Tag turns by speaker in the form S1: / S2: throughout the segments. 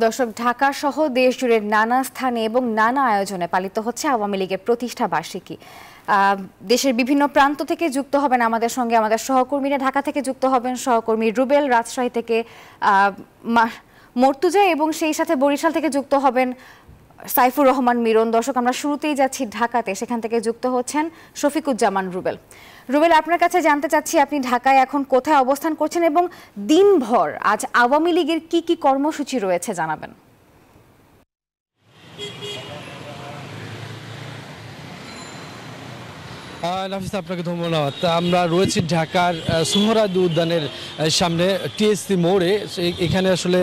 S1: দর্শক, ঢাকা সহ দেশ জুড়ে নানা স্থানে এবং নানা আয়োজনে পালিত হচ্ছে আওয়ামী লীগের প্রতিষ্ঠা বার্ষিকী। দেশের বিভিন্ন প্রান্ত থেকে যুক্ত হবেন আমাদের সঙ্গে আমাদের সহকর্মীরা। ঢাকা থেকে যুক্ত হবেন সহকর্মী রুবেল, রাজশাহী থেকে মর্তুজা এবং সেই সাথে বরিশাল থেকে যুক্ত হবেন সাইফুর রহমান মিরন। দর্শক, আমরা শুরুতেই যাচ্ছি ঢাকাতে, সেখান থেকে যুক্ত হচ্ছেন শফিকুজ্জামান রুবেল। রুবেল, আপনার কাছে জানতে চাচ্ছি আপনি ঢাকায় এখন কোথায় অবস্থান করছেন এবং দিনভর আজ আওয়ামী লীগের কি কি কর্মসূচি রয়েছে জানাবেন।
S2: নাফিস, আপনাকে ধন্যবাদ। আমরা রয়েছি ঢাকার সোহরাওয়ার্দী উদ্যানের সামনে টিএসসি মোড়ে। এখানে আসলে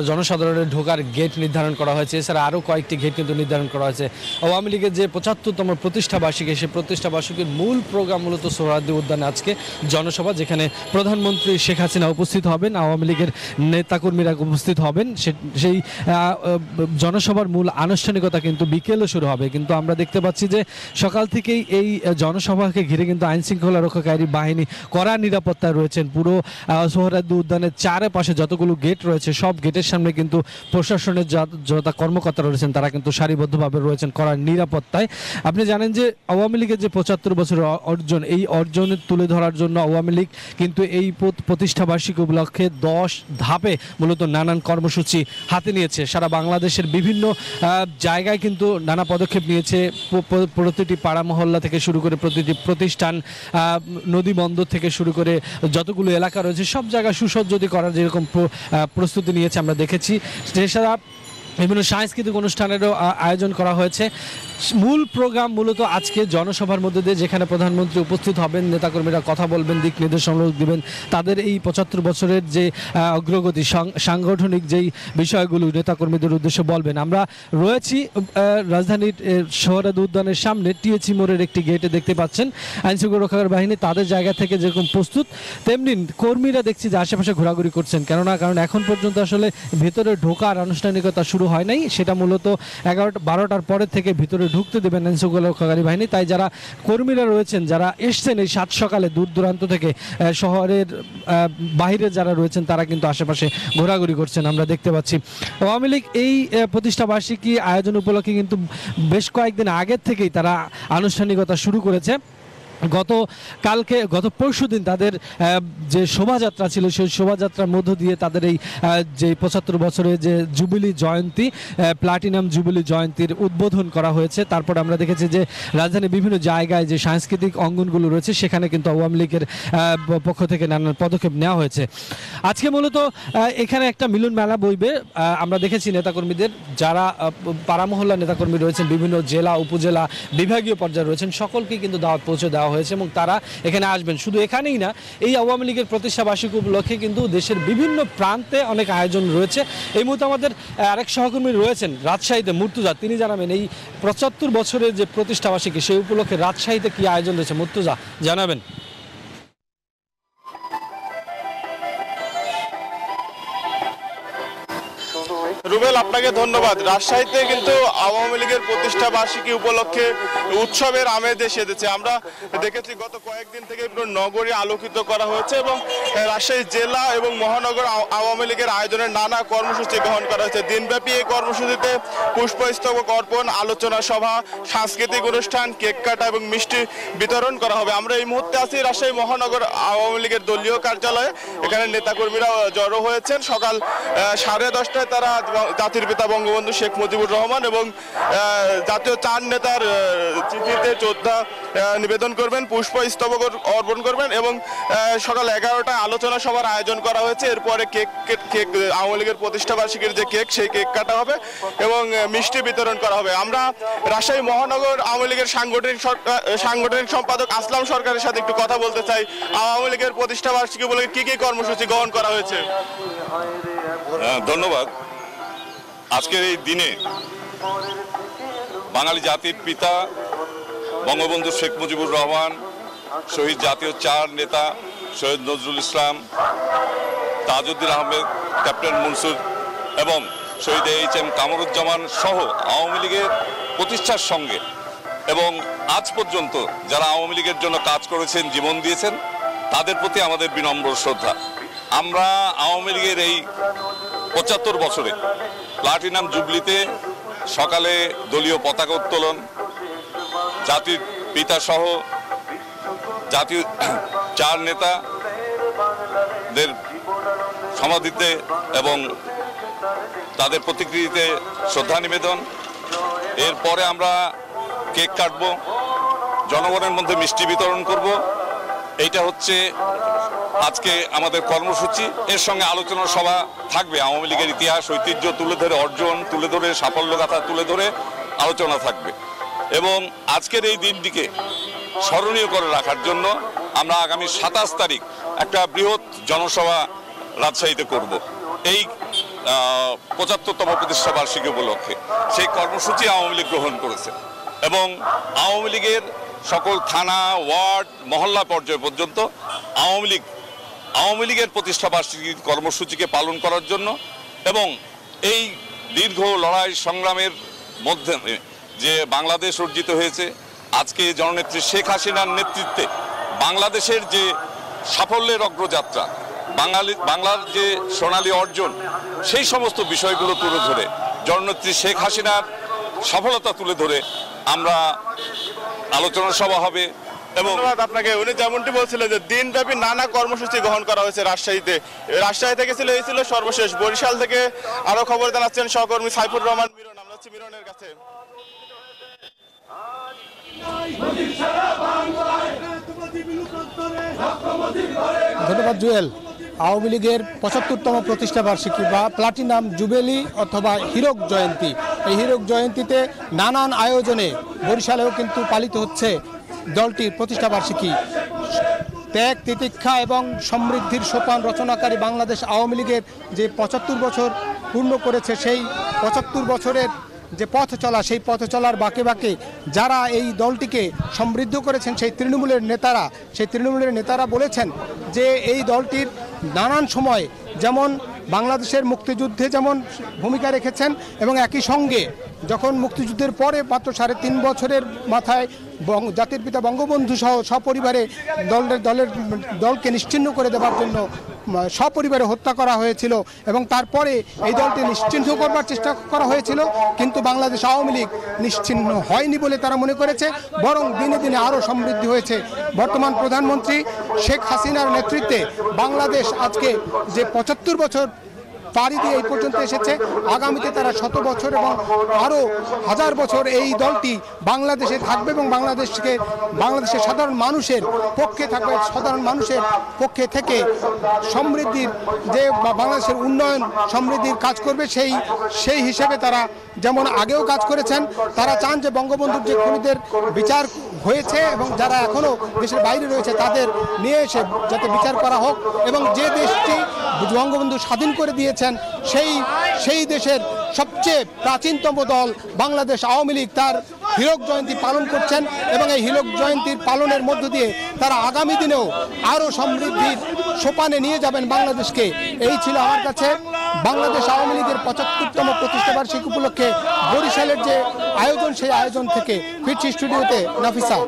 S2: জনসাধারণের ঢোকার গেট নির্ধারণ করা হয়েছে, এছাড়া আরও কয়েকটি গেট কিন্তু নির্ধারণ করা হয়েছে। আওয়ামী লীগের যে ৭৫তম প্রতিষ্ঠা বার্ষিকী, সেই প্রতিষ্ঠা বার্ষিকীর মূল প্রোগ্রাম মূলত সোহরাওয়ার্দী উদ্যানে আজকে জনসভা, যেখানে প্রধানমন্ত্রী শেখ হাসিনা উপস্থিত হবেন, আওয়ামী লীগের নেতাকর্মীরা উপস্থিত হবেন। সেই জনসভার মূল আনুষ্ঠানিকতা কিন্তু বিকেলে শুরু হবে। কিন্তু আমরা দেখতে পাচ্ছি যে সকাল থেকেই এই জনসভাকে ঘিরে কিন্তু আইন শৃঙ্খলা রক্ষাকারী বাহিনী কড়া নিরাপত্তায় রয়েছেন। পুরো সোহরাওয়ার্দী উদ্যানের চারপাশে যতগুলো গেট রয়েছে সব গেটের সামনে কিন্তু প্রশাসনের যত কর্মকর্তা রয়েছেন তারা কিন্তু সারিবদ্ধভাবে রয়েছেন কড়া নিরাপত্তায়। আপনি জানেন যে আওয়ামী লীগের যে ৭৫ বছরের অর্জন, এই অর্জনের তুলে ধরার জন্য আওয়ামী লীগ কিন্তু এই প্রতিষ্ঠা বার্ষিকী উপলক্ষে 10 ধাপে মূলত নানান কর্মসূচি হাতে নিয়েছে। সারা বাংলাদেশের বিভিন্ন জায়গায় কিন্তু নানা পদক্ষেপ নিয়েছে। প্রতিটি পাড়া মহল্লা থেকে শুরু করে প্রতিটি প্রতিষ্ঠান, নদী বন্দর থেকে শুরু করে যতগুলো এলাকা রয়েছে সব জায়গায় সুসজ্জিত করার যেরকম প্রস্তুতি নিয়েছে আমরা দেখেছি। এছাড়া বিভিন্ন সাংস্কৃতিক অনুষ্ঠানেরও আয়োজন করা হয়েছে। মূল প্রোগ্রাম মূলত আজকে জনসভার মধ্যে দিয়ে, যেখানে প্রধানমন্ত্রী উপস্থিত হবেন, নেতাকর্মীরা কথা বলবেন, দিক নির্দেশনা দিবেন, তাদের এই ৭৫ বছরের যে অগ্রগতি, সাংগঠনিক যেই বিষয়গুলো নেতাকর্মীদের উদ্দেশ্যে বলবেন। আমরা রয়েছি রাজধানীর সোহরাওয়ার্দী উদ্যানের সামনে টিএসসি মোড়ের একটি গেটে, দেখতে পাচ্ছেন আইনশৃঙ্খলা রক্ষাকারী বাহিনী তাদের জায়গা থেকে যেরকম প্রস্তুত, তেমনি কর্মীরা দেখছি যে আশেপাশে ঘোরাঘুরি করছেন। কারণ এখন পর্যন্ত আসলে ভিতরে ঢোকার আনুষ্ঠানিকতা শুরু হয় নাই, সেটা মূলত 11-12টার পরে থেকে ভিতরে ঢুকতে দেবেন আইনশৃঙ্খলা রক্ষাকারী বাহিনী। তাই যারা কর্মীরা রয়েছেন, যারা এসছেন এই 7 সকালে দূর দূরান্ত থেকে, শহরের বাইরে যারা রয়েছেন তারা কিন্তু আশেপাশে ঘোরাঘুরি করছেন আমরা দেখতে পাচ্ছি। আওয়ামী লীগ এই প্রতিষ্ঠা বার্ষিকী আয়োজন উপলক্ষে কিন্তু বেশ কয়েকদিন আগের থেকেই তারা আনুষ্ঠানিকতা শুরু করেছে। গত পরশুদিন তাদের যে শোভাযাত্রা ছিল, সেই শোভাযাত্রার মধ্য দিয়ে তাদের এই যে ৭৫ বছরের যে জুবিলি জয়ন্তী, প্লাটিনাম জুবিলি জয়ন্তীর উদ্বোধন করা হয়েছে। তারপর আমরা দেখেছি যে রাজধানীর বিভিন্ন জায়গায় যে সাংস্কৃতিক অঙ্গনগুলো রয়েছে সেখানে কিন্তু আওয়ামী লীগের পক্ষ থেকে নানান পদক্ষেপ নেওয়া হয়েছে। আজকে মূলত এখানে একটা মিলন মেলা বইবে। আমরা দেখেছি নেতাকর্মীদের, যারা পাড়া মহল্লা নেতাকর্মী রয়েছেন, বিভিন্ন জেলা উপজেলা বিভাগীয় পর্যায়ে রয়েছেন, সকলকে কিন্তু দাওয়াত পৌঁছে দেওয়া হয়েছে এবং তারা এখানে আসবেন। শুধু এখানেই না, এই আওয়ামী লীগের প্রতিষ্ঠা বার্ষিকী উপলক্ষে কিন্তু দেশের বিভিন্ন প্রান্তে অনেক আয়োজন রয়েছে। এই মুহূর্তে আমাদের আরেক সহকর্মী রয়েছেন রাজশাহীতে, মুর্তুজা, তিনি জানাবেন এই ৭৫ বছরের যে প্রতিষ্ঠা বার্ষিকী সেই উপলক্ষে রাজশাহীতে কি আয়োজন রয়েছে। মুর্তুজা, জানাবেন।
S3: রুবেল, আপনাকে ধন্যবাদ। রাজশাহীতে কিন্তু আওয়ামী লীগের প্রতিষ্ঠা বার্ষিকী উপলক্ষে উৎসবের আমেজ এসেছে। আমরা দেখেছি গত কয়েকদিন থেকে পুরো নগরী আলোকিত করা হয়েছে এবং রাজশাহী জেলা এবং মহানগর আওয়ামী লীগের আয়োজনের নানা কর্মসূচি গ্রহণ করা হয়েছে। দিনব্যাপী এই কর্মসূচিতে পুষ্পস্তবক অর্পণ, আলোচনা সভা, সাংস্কৃতিক অনুষ্ঠান, কেক কাটা এবং মিষ্টি বিতরণ করা হবে। আমরা এই মুহূর্তে আছি রাজশাহী মহানগর আওয়ামী লীগের দলীয় কার্যালয়ে। এখানে নেতাকর্মীরা জড়ো হয়েছেন। সকাল 10:30টায় তারা জাতির পিতা বঙ্গবন্ধু শেখ মুজিবুর রহমান এবং জাতীয় 4 নেতার চিঠিতে শ্রদ্ধা নিবেদন করবেন, পুষ্পস্তবক অর্পণ করবেন এবং সকাল 11টায় আলোচনা সভার আয়োজন করা হয়েছে। এরপরে কেক আওয়ামী লীগের প্রতিষ্ঠা বার্ষিকীর যে কেক, সেই কেক কাটা হবে এবং মিষ্টি বিতরণ করা হবে। আমরা রাজশাহী মহানগর আওয়ামী লীগের সাংগঠনিক সম্পাদক আসলাম সরকারের সাথে একটু কথা বলতে চাই। আওয়ামী লীগের প্রতিষ্ঠা বার্ষিকী বলে কি কি কর্মসূচি গ্রহণ করা হয়েছে?
S4: ধন্যবাদ। আজকের এই দিনে বাঙালি জাতির পিতা বঙ্গবন্ধু শেখ মুজিবুর রহমান, শহীদ জাতীয় 4 নেতা শহীদ নজরুল ইসলাম, তাজউদ্দিন আহমেদ, ক্যাপ্টেন মনসুর এবং শহীদ HM কামরুজ্জামান সহ আওয়ামী লীগের প্রতিষ্ঠার সঙ্গে এবং আজ পর্যন্ত যারা আওয়ামী লীগের জন্য কাজ করেছেন, জীবন দিয়েছেন, তাদের প্রতি আমাদের বিনম্র শ্রদ্ধা। আমরা আওয়ামী লীগের এই 75 বছরে প্লাটিনাম জুবলিতে সকালে দলীয় পতাকা উত্তোলন, জাতির পিতা সহ জাতীয় 4 নেতাদের সমাধিতে এবং তাদের প্রতিকৃতিতে শ্রদ্ধা নিবেদন। এরপরে আমরা কেক কাটবো, জনগণের মধ্যে মিষ্টি বিতরণ করব। এইটা হচ্ছে আজকে আমাদের কর্মসূচি। এর সঙ্গে আলোচনা সভা থাকবে, আওয়ামী লীগের ইতিহাস ঐতিহ্য তুলে ধরে, অর্জন তুলে ধরে, সাফল্যগাথা তুলে ধরে আলোচনা থাকবে। এবং আজকের এই দিনটিকে স্মরণীয় করে রাখার জন্য আমরা আগামী 27 তারিখ একটা বৃহৎ জনসভা রাজশাহীতে করব এই 75তম প্রতিষ্ঠা বার্ষিকী উপলক্ষে। সেই কর্মসূচি আওয়ামী লীগ গ্রহণ করেছে এবং আওয়ামী লীগের সকল থানা, ওয়ার্ড, মহল্লা পর্যায় পর্যন্ত আওয়ামী লীগের প্রতিষ্ঠা বার্ষিকী কর্মসূচিকে পালন করার জন্য এবং এই দীর্ঘ লড়াই সংগ্রামের মধ্যে যে বাংলাদেশ অর্জিত হয়েছে, আজকে জননেত্রী শেখ হাসিনার নেতৃত্বে বাংলাদেশের যে সাফল্যের অগ্রযাত্রা, বাংলার যে সোনালী অর্জন, সেই সমস্ত বিষয়গুলো তুলে ধরে, জননেত্রী শেখ হাসিনার সফলতা তুলে ধরে আমরা আলোচনা সভা হবে। এবং
S3: ধন্যবাদ আপনাকে। উনি যেমনটি বলছিলেন যে দিনব্যাপী নানা কর্মসূচি গ্রহণ করা হয়েছে রাজশাহীতে। রাজশাহী থেকে এই ছিল সর্বশেষ। বরিশাল থেকে আরো খবর জানাচ্ছেন সহকর্মী সাইফুর রহমান মিরন। আমরা হচ্ছি মিরনের কাছে।
S5: ধন্যবাদ জুয়েল। আওয়ামী লীগের 75তম প্রতিষ্ঠা বার্ষিকী বা প্লাটিনাম জুবেলি অথবা হীরক জয়ন্তী, এই হীরক জয়ন্তীতে নানান আয়োজনে বরিশালেও কিন্তু পালিত হচ্ছে দলটির প্রতিষ্ঠা বার্ষিকী। ত্যাগ, তিতিক্ষা এবং সমৃদ্ধির সোপান রচনাকারী বাংলাদেশ আওয়ামী লীগের যে 75 বছর পূর্ণ করেছে, সেই 75 বছরের যে পথ চলা, সেই পথ চলার বাঁকে বাঁকে যারা এই দলটিকে সমৃদ্ধ করেছেন, সেই তৃণমূলের নেতারা বলেছেন যে এই দলটির নানান সময় যেমন বাংলাদেশের মুক্তিযুদ্ধে যেমন ভূমিকা রেখেছেন এবং একই সঙ্গে যখন মুক্তিযুদ্ধের পরে মাত্র 3.5 বছরের মাথায় জাতির পিতা বঙ্গবন্ধু সহ সপরিবারে দলকে নিশ্চিহ্ন করে দেওয়ার জন্য সপরিবারে হত্যা করা হয়েছিল এবং তারপরে এই দলটি নিশ্চিহ্ন করবার চেষ্টা করা হয়েছিল, কিন্তু বাংলাদেশ আওয়ামী লীগ নিশ্চিহ্ন হয়নি বলে তারা মনে করেছে, বরং দিনে দিনে আরও সমৃদ্ধি হয়েছে। বর্তমান প্রধানমন্ত্রী শেখ হাসিনার নেতৃত্বে বাংলাদেশ আজকে যে 75 বছর পাড়ি দিয়ে এই পর্যন্ত এসেছে, আগামীতে তারা 100 বছর এবং আরও 1000 বছর এই দলটি বাংলাদেশে থাকবে এবং বাংলাদেশের সাধারণ মানুষের পক্ষে থাকবে, সাধারণ মানুষের পক্ষে থেকে সমৃদ্ধির যে বাংলাদেশের উন্নয়ন সমৃদ্ধির কাজ করবে। সেই হিসেবে তারা যেমন আগেও কাজ করেছেন, তারা চান যে বঙ্গবন্ধুর যে খুনিদের বিচার হয়েছে এবং যারা এখনও দেশের বাইরে রয়েছে তাদের নিয়ে এসে যাতে বিচার করা হোক এবং যে দেশটি বঙ্গবন্ধু স্বাধীন করে দিয়েছেন সেই দেশের সবচেয়ে প্রাচীনতম দল বাংলাদেশ আওয়ামী লীগ তার হীরক জয়ন্তী পালন করছেন এবং এই হীরক জয়ন্তীর পালনের মধ্য দিয়ে তারা আগামী দিনেও আরও সমৃদ্ধির সোপানে নিয়ে যাবেন বাংলাদেশকে। এই ছিল আমার কাছে বাংলাদেশ আওয়ামী লীগের 75তম প্রতিষ্ঠা বার্ষিকী উপলক্ষে বরিশালের যে আয়োজন, সেই আয়োজন থেকে ফিরছি স্টুডিওতে নাফিসা।